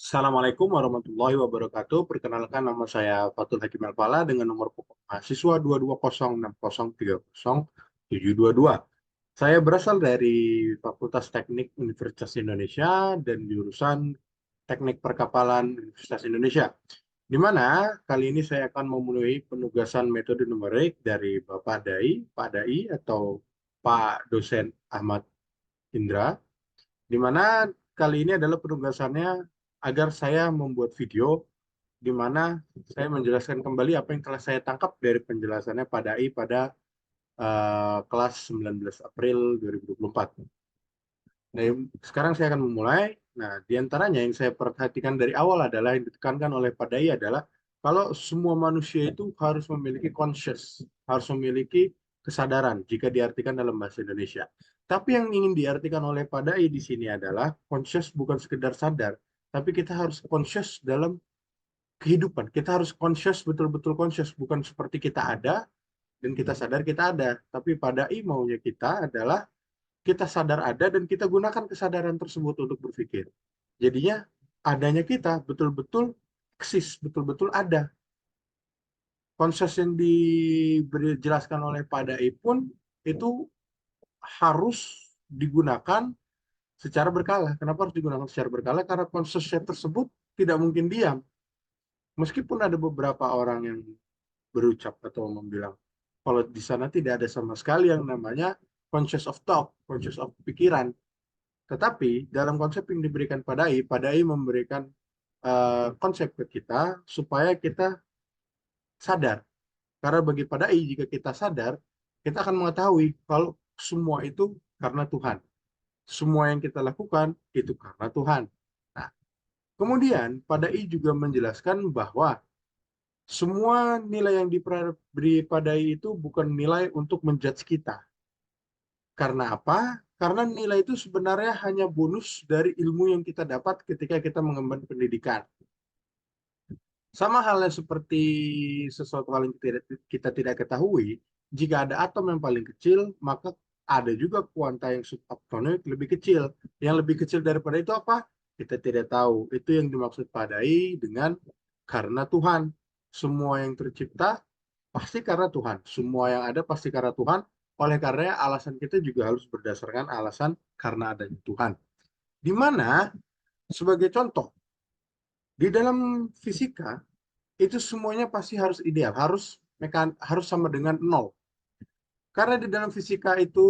Assalamualaikum warahmatullahi wabarakatuh. Perkenalkan, nama saya Fatul Hakim Alfala dengan nomor pokok mahasiswa 22060307722. Saya berasal dari Fakultas Teknik Universitas Indonesia dan jurusan Teknik Perkapalan Universitas Indonesia. Di mana kali ini saya akan memenuhi penugasan metode numerik dari Bapak Dai, Pak Dai atau Pak Dosen Ahmad Indra, di mana kali ini adalah penugasannya agar saya membuat video di mana saya menjelaskan kembali apa yang telah saya tangkap dari penjelasannya pada pada kelas 19 April 2024. Nah, sekarang saya akan memulai. Nah, di antaranya yang saya perhatikan dari awal adalah yang ditekankan oleh Pak Dai adalah kalau semua manusia itu harus memiliki conscious, harus memiliki kesadaran jika diartikan dalam bahasa Indonesia. Tapi yang ingin diartikan oleh Pak Dai di sini adalah conscious bukan sekedar sadar, tapi kita harus conscious dalam kehidupan. Kita harus conscious, betul-betul conscious, bukan seperti kita ada dan kita sadar kita ada. Tapi Pak Dai maunya kita adalah kita sadar ada dan kita gunakan kesadaran tersebut untuk berpikir. Jadinya adanya kita betul-betul eksis, betul-betul ada. Konsep yang dijelaskan oleh Pak Dai pun itu harus digunakan secara berkala. Kenapa harus digunakan secara berkala? Karena konsepnya tersebut tidak mungkin diam. Meskipun ada beberapa orang yang berucap atau membilang kalau di sana tidak ada sama sekali yang namanya conscious of thought, conscious of pikiran. Tetapi dalam konsep yang diberikan Padai memberikan konsep ke kita supaya kita sadar. Karena bagi Padai, jika kita sadar, kita akan mengetahui kalau semua itu karena Tuhan. Semua yang kita lakukan itu karena Tuhan. Nah, kemudian Padai juga menjelaskan bahwa semua nilai yang diberi Padai itu bukan nilai untuk menjudge kita. Karena apa? Karena nilai itu sebenarnya hanya bonus dari ilmu yang kita dapat ketika kita mengemban pendidikan. Sama halnya seperti sesuatu hal yang kita tidak ketahui, jika ada atom yang paling kecil, maka ada juga kuanta yang subatomic lebih kecil. Yang lebih kecil daripada itu apa? Kita tidak tahu. Itu yang dimaksud padai dengan karena Tuhan. Semua yang tercipta pasti karena Tuhan. Semua yang ada pasti karena Tuhan. Oleh karenanya alasan kita juga harus berdasarkan alasan karena adanya Tuhan. Di mana sebagai contoh, di dalam fisika itu semuanya pasti harus ideal, harus sama dengan nol. Karena di dalam fisika itu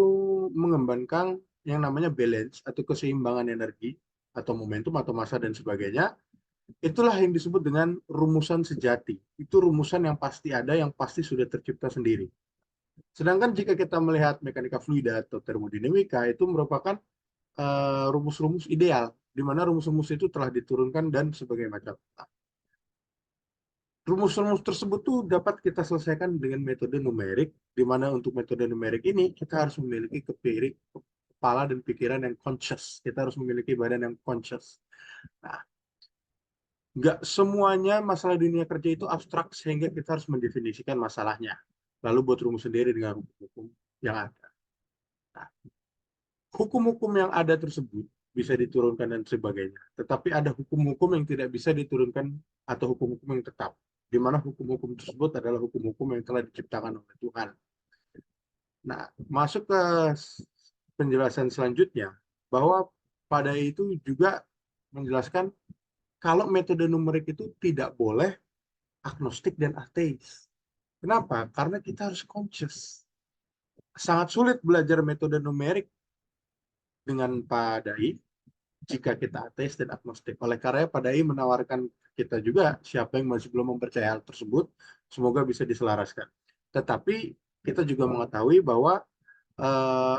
mengembangkan yang namanya balance atau keseimbangan energi atau momentum atau massa dan sebagainya. Itulah yang disebut dengan rumusan sejati. Itu rumusan yang pasti ada, yang pasti sudah tercipta sendiri. Sedangkan jika kita melihat mekanika fluida atau termodinamika, itu merupakan rumus-rumus ideal, di mana rumus-rumus itu telah diturunkan dan sebagainya macam. Rumus-rumus tersebut tuh dapat kita selesaikan dengan metode numerik, di mana untuk metode numerik ini kita harus memiliki kepala dan pikiran yang conscious. Kita harus memiliki badan yang conscious. Nah, nggak semuanya masalah dunia kerja itu abstrak sehingga kita harus mendefinisikan masalahnya. Lalu buat rumus sendiri dengan hukum-hukum yang ada. Nah, hukum-hukum yang ada tersebut bisa diturunkan dan sebagainya. Tetapi ada hukum-hukum yang tidak bisa diturunkan atau hukum-hukum yang tetap. Di mana hukum-hukum tersebut adalah hukum-hukum yang telah diciptakan oleh Tuhan. Nah, masuk ke penjelasan selanjutnya, bahwa pada itu juga menjelaskan kalau metode numerik itu tidak boleh agnostik dan ateis. Kenapa? Karena kita harus conscious. Sangat sulit belajar metode numerik dengan Pak Dai jika kita ateis dan agnostik. Oleh karena Pak Dai menawarkan kita juga siapa yang masih belum mempercayai hal tersebut, semoga bisa diselaraskan. Tetapi kita juga mengetahui bahwa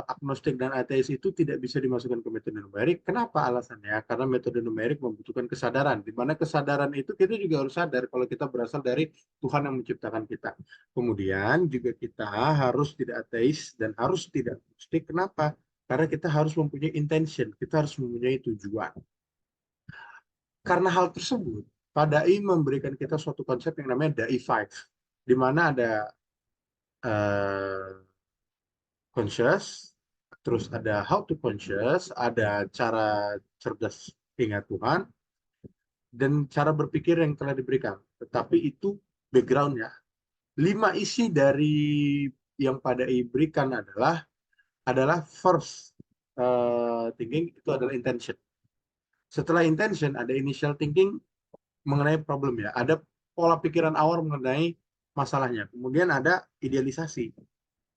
agnostik dan ateis itu tidak bisa dimasukkan ke metode numerik. Kenapa alasannya? Karena metode numerik membutuhkan kesadaran. Di mana kesadaran itu kita juga harus sadar kalau kita berasal dari Tuhan yang menciptakan kita. Kemudian juga kita harus tidak ateis dan harus tidak agnostik. Kenapa? Karena kita harus mempunyai intention, kita harus mempunyai tujuan. Karena hal tersebut, Pak Dai memberikan kita suatu konsep yang namanya Dai Five, di mana ada uh, conscious, terus ada how to conscious, ada cara cerdas ingat Tuhan, dan cara berpikir yang telah diberikan. Tetapi itu backgroundnya. 5 isi dari yang pada diberikan adalah first thinking itu adalah intention. Setelah intention ada initial thinking mengenai problem ya. Ada pola pikiran awal mengenai masalahnya. Kemudian ada idealisasi.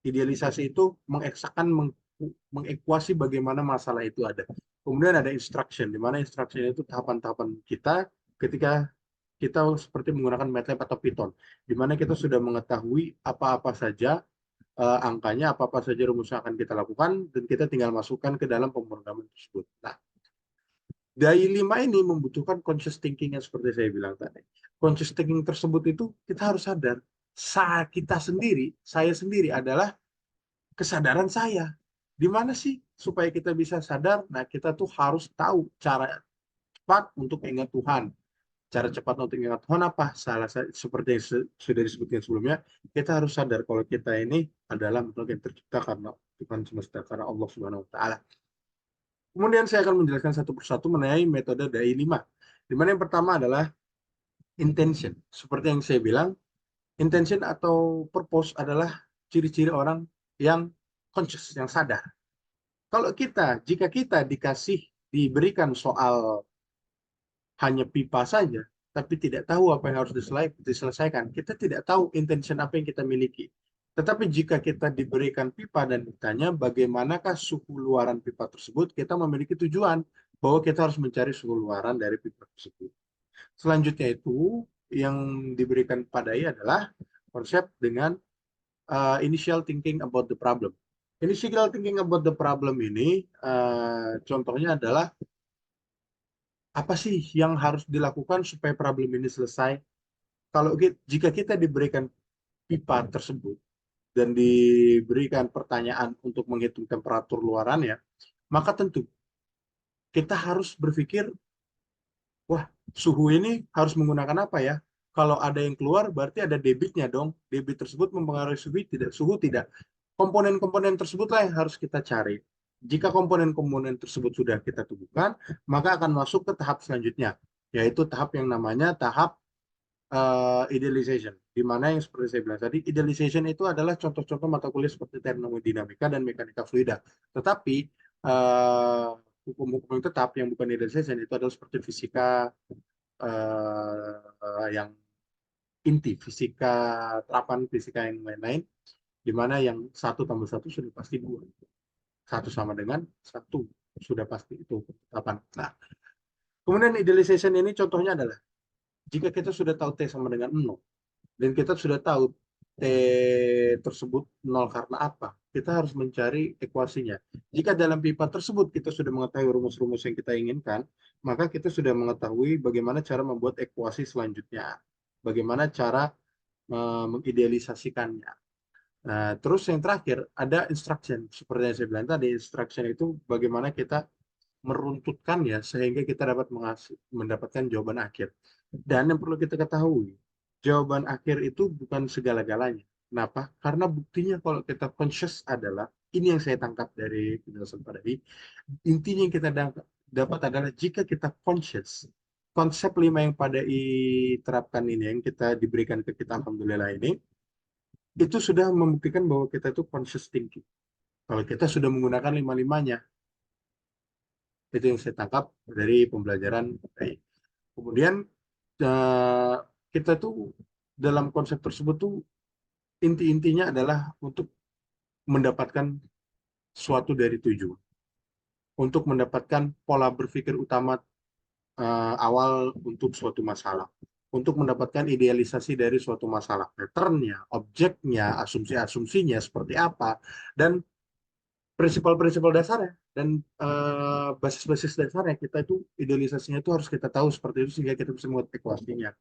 Idealisasi itu mengeksakan, mengekuasi bagaimana masalah itu ada. Kemudian ada instruction, di mana instruction itu tahapan-tahapan kita ketika kita seperti menggunakan MATLAB atau Python, di mana kita sudah mengetahui apa-apa saja angkanya, apa-apa saja rumus yang akan kita lakukan, dan kita tinggal masukkan ke dalam pemrograman tersebut. Nah, dari 5 ini membutuhkan conscious thinking yang seperti saya bilang tadi. Conscious thinking tersebut itu kita harus sadar, kita sendiri, saya sendiri adalah kesadaran saya. Di mana sih supaya kita bisa sadar? Nah, kita tuh harus tahu cara cepat untuk ingat Tuhan. Cara cepat untuk ingat Tuhan apa? Seperti yang sudah disebutkan sebelumnya, kita harus sadar kalau kita ini adalah makhluk yang tercipta karena Tuhan semesta, karena Allah Subhanahu Wa Taala. Kemudian saya akan menjelaskan satu persatu mengenai metode DAI 5. Di mana yang pertama adalah intention. Seperti yang saya bilang, intention atau purpose adalah ciri-ciri orang yang conscious, yang sadar. Kalau jika kita diberikan soal hanya pipa saja, tapi tidak tahu apa yang harus diselesaikan, kita tidak tahu intention apa yang kita miliki. Tetapi jika kita diberikan pipa dan ditanya bagaimanakah suhu luaran pipa tersebut, kita memiliki tujuan bahwa kita harus mencari suhu luaran dari pipa tersebut. Selanjutnya itu yang diberikan padai adalah konsep dengan initial thinking about the problem. Initial thinking about the problem ini contohnya adalah apa sih yang harus dilakukan supaya problem ini selesai. Jika kita diberikan pipa tersebut dan diberikan pertanyaan untuk menghitung temperatur luarannya, maka tentu kita harus berpikir, wah, suhu ini harus menggunakan apa ya? Kalau ada yang keluar, berarti ada debitnya dong. Debit tersebut mempengaruhi suhu tidak. Komponen-komponen tersebutlah yang harus kita cari. Jika komponen-komponen tersebut sudah kita temukan, maka akan masuk ke tahap selanjutnya, yaitu tahap yang namanya tahap idealization. Di mana yang seperti saya bilang tadi, idealization itu adalah contoh-contoh mata kuliah seperti termodinamika dan mekanika fluida. Tetapi uh, hukum-hukum yang tetap yang bukan idealization itu adalah seperti fisika yang inti, fisika terapan, fisika yang lain-lain, di mana yang satu tambah satu sudah pasti dua, satu sama dengan satu sudah pasti itu terapan. Nah, kemudian idealization ini contohnya adalah jika kita sudah tahu T sama dengan 0, dan kita sudah tahu T tersebut 0 karena apa, kita harus mencari ekuasinya. Jika dalam pipa tersebut kita sudah mengetahui rumus-rumus yang kita inginkan, maka kita sudah mengetahui bagaimana cara membuat ekuasi selanjutnya. Bagaimana cara mengidealisasikannya. Nah, terus yang terakhir ada instruction. Seperti yang saya bilang tadi, instruction itu bagaimana kita meruntutkannya sehingga kita dapat mendapatkan jawaban akhir. Dan yang perlu kita ketahui, jawaban akhir itu bukan segala-galanya. Kenapa? Karena buktinya kalau kita conscious adalah, ini yang saya tangkap dari penjelasan Pak Dadi, intinya yang kita dapat adalah jika kita conscious, konsep 5 yang pada diterapkan ini, yang kita diberikan ke kita, Alhamdulillah ini, itu sudah membuktikan bahwa kita itu conscious thinking. Kalau kita sudah menggunakan lima-limanya, itu yang saya tangkap dari pembelajaran. Kemudian eh, kita tuh dalam konsep tersebut tuh inti-intinya adalah untuk mendapatkan suatu dari tujuan, untuk mendapatkan pola berpikir utama awal untuk suatu masalah, untuk mendapatkan idealisasi dari suatu masalah, patternnya, objeknya, asumsi-asumsinya seperti apa, dan prinsipal-prinsipal dasarnya dan basis-basis dasarnya kita itu idealisasinya itu harus kita tahu seperti itu sehingga kita bisa membuat ekuasinya.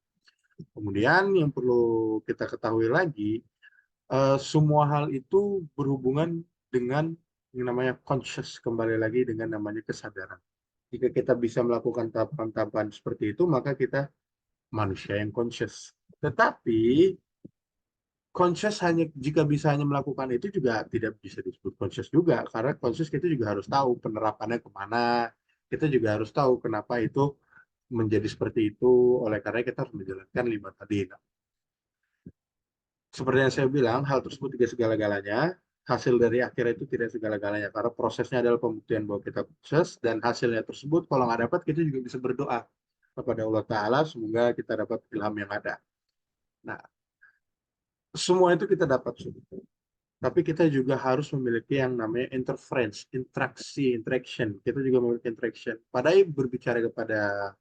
Kemudian yang perlu kita ketahui lagi, semua hal itu berhubungan dengan yang namanya conscious, kembali lagi dengan namanya kesadaran. Jika kita bisa melakukan tahapan-tahapan seperti itu, maka kita manusia yang conscious. Tetapi conscious hanya jika bisa hanya melakukan itu juga tidak bisa disebut conscious juga, karena conscious kita juga harus tahu penerapannya kemana, kita juga harus tahu kenapa itu menjadi seperti itu, oleh karena kita harus menjalankan 5 tadi. Nah, seperti yang saya bilang, hal tersebut tidak segala-galanya, hasil dari akhirnya itu tidak segala-galanya, karena prosesnya adalah pembuktian bahwa kita sukses, dan hasilnya tersebut kalau nggak dapat, kita juga bisa berdoa kepada Allah Ta'ala, semoga kita dapat ilham yang ada. Nah, semua itu kita dapat. Tapi kita juga harus memiliki yang namanya interference, interaction. Kita juga memiliki interaction. Padahal berbicara kepada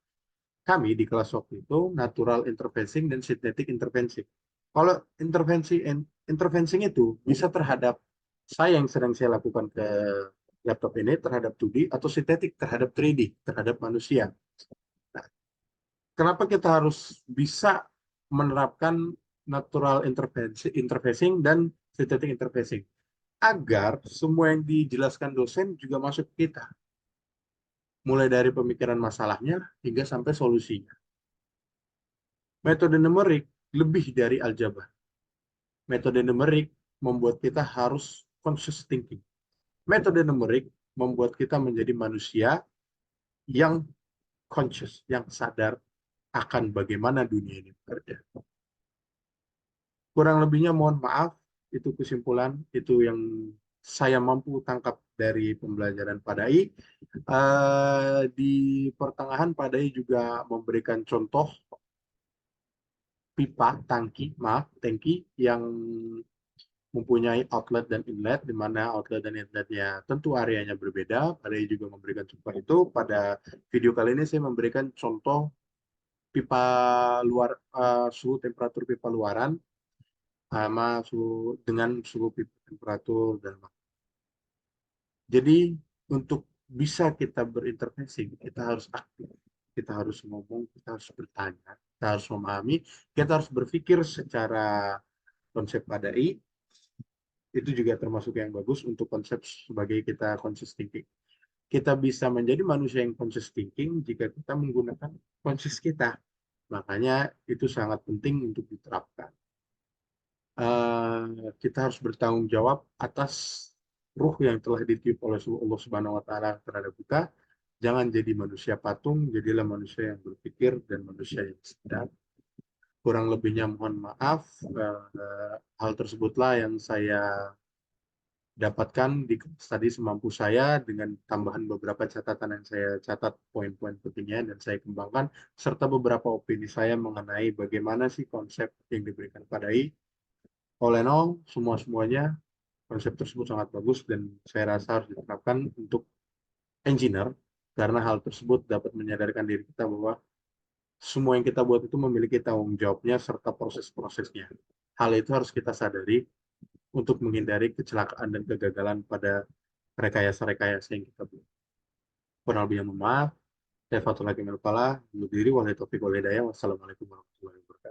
kami di kelas waktu itu, natural interfacing dan synthetic interfacing. Kalau interfacing itu bisa terhadap saya yang sedang saya lakukan ke laptop ini terhadap 2D atau sintetik terhadap 3D, terhadap manusia. Nah, kenapa kita harus bisa menerapkan natural interfacing dan synthetic interfacing? Agar semua yang dijelaskan dosen juga masuk ke kita. Mulai dari pemikiran masalahnya hingga sampai solusinya. Metode numerik lebih dari aljabar. Metode numerik membuat kita harus conscious thinking. Metode numerik membuat kita menjadi manusia yang conscious, yang sadar akan bagaimana dunia ini bekerja. Kurang lebihnya mohon maaf, itu kesimpulan, itu yang saya mampu tangkap dari pembelajaran Padai. Di pertengahan Padai juga memberikan contoh pipa, tangki yang mempunyai outlet dan inlet, di mana outlet dan inletnya tentu areanya berbeda. Padai juga memberikan contoh itu. Pada video kali ini saya memberikan contoh pipa luar, suhu temperatur pipa luaran sama dengan suhu pipa temperatur dan jadi untuk bisa kita berintervensi, kita harus aktif, kita harus ngomong, kita harus bertanya, kita harus memahami, kita harus berpikir secara konsep padai, itu juga termasuk yang bagus untuk konsep sebagai kita conscious thinking. Kita bisa menjadi manusia yang conscious thinking jika kita menggunakan conscious kita. Makanya itu sangat penting untuk diterapkan. Kita harus bertanggung jawab atas ruh yang telah ditiup oleh Allah Subhanahu wa taala terhadap kita. Jangan jadi manusia patung, jadilah manusia yang berpikir dan manusia yang sadar. Kurang lebihnya mohon maaf. Hal tersebutlah yang saya dapatkan di tadi semampu saya dengan tambahan beberapa catatan yang saya catat poin-poin pentingnya dan saya kembangkan serta beberapa opini saya mengenai bagaimana sih konsep yang diberikan pada oleh nol semuanya konsep tersebut sangat bagus dan saya rasa harus diterapkan untuk engineer karena hal tersebut dapat menyadarkan diri kita bahwa semua yang kita buat itu memiliki tanggung jawabnya serta proses-prosesnya. Hal itu harus kita sadari untuk menghindari kecelakaan dan kegagalan pada rekayasa-rekayasa yang kita buat. Kurang lebih yang maaf, saya Fatul Hakim Al-Falah, undur diri, wallahi taufiq wal hidayah, wassalamualaikum warahmatullahi wabarakatuh.